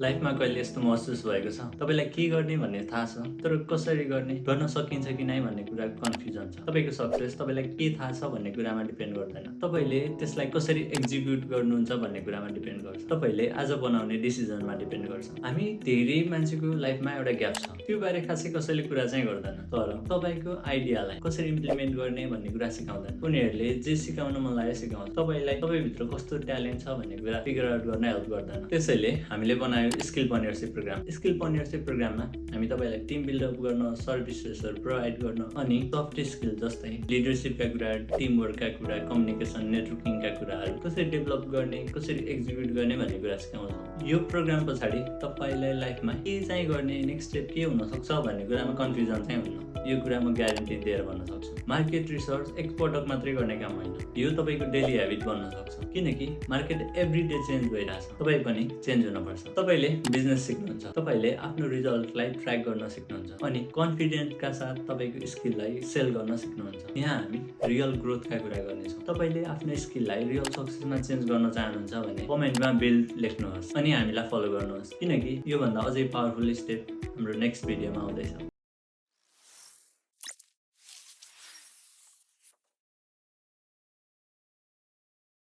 लाइफमा कहिले यस्तो महसुस भएको छ तपाईँलाई के गर्ने भन्ने थाहा छ तर कसरी गर्न सकिन्छ कि नै भन्ने कुराको कन्फ्युजन छ। तपाईँको सक्सेस तपाईँलाई के थाहा छ भन्ने कुरामा डिपेन्ड गर्दैन, तपाईँले त्यसलाई कसरी एक्जिक्युट गर्नुहुन्छ भन्ने कुरामा डिपेन्ड गर्छ, तपाईँले आज बनाउने डिसिजनमा डिपेन्ड गर्छ। हामी धेरै मान्छेको लाइफमा एउटा ग्याप छ, त्यो बारे खासै कसैले कुरा चाहिँ गर्दैन, तर तपाईँको आइडियालाई कसरी इम्प्लिमेन्ट गर्ने भन्ने कुरा सिकाउँदैन। उनीहरूले जे सिकाउन मन लाग्यो सिकाउँछ, तपाईँलाई तपाईँभित्र कस्तो ट्यालेन्ट छ भन्ने कुरा फिगर आउट गर्न हेल्प गर्दैन। त्यसैले हामीले बनायो स्किलपर्नियरसिप प्रोग्राम। स्किलपर्नियरसिप प्रोग्राममा हामी तपाईँलाई टिम बिल्डअप गर्न, सर्भिसेसहरू प्रोभाइड गर्न अनि सफ्ट स्किल जस्तै लिडरसिपका कुरा, टिम वर्कका कुरा, कम्युनिकेसन, नेटवर्किङका कुराहरू कसरी डेभलप गर्ने, कसरी एक्जिक्युट गर्ने भन्ने कुरा सिकाउँछौँ। यो प्रोग्राम पछाडि तपाईँलाई लाइफमा के चाहिँ गर्ने, नेक्स्ट स्टेप के हुनसक्छ भन्ने कुरामा कन्फ्युजन चाहिँ हुन्न। यो कुरा म ग्यारेन्टी दिएर भन्न सक्छु। मार्केट रिसर्च एकपटक मात्रै गर्ने काम होइन, यो तपाईँको डेली ह्याबिट बन्न सक्छ, किनकि मार्केट एभ्री डे चेन्ज भइरहेछ। तपाईँ पनि चेन्ज हुनुपर्छ। तपाईँले बिजनेस सिक्नुहुन्छ, तपाईँले आफ्नो रिजल्टलाई ट्र्याक गर्न सिक्नुहुन्छ अनि कन्फिडेन्टका साथ तपाईँको स्किललाई सेल गर्न सिक्नुहुन्छ। यहाँ हामी रियल ग्रोथका कुरा गर्नेछौँ। तपाईँले आफ्नो स्किललाई रियल सक्सेसमा चेन्ज गर्न चाहनुहुन्छ भने कमेन्टमा बिल्ड लेख्नुहोस् अनि हामीलाई फलो गर्नुहोस्, किनकि योभन्दा अझै पावरफुल स्टेप हाम्रो नेक्स्ट भिडियोमा आउँदैछ।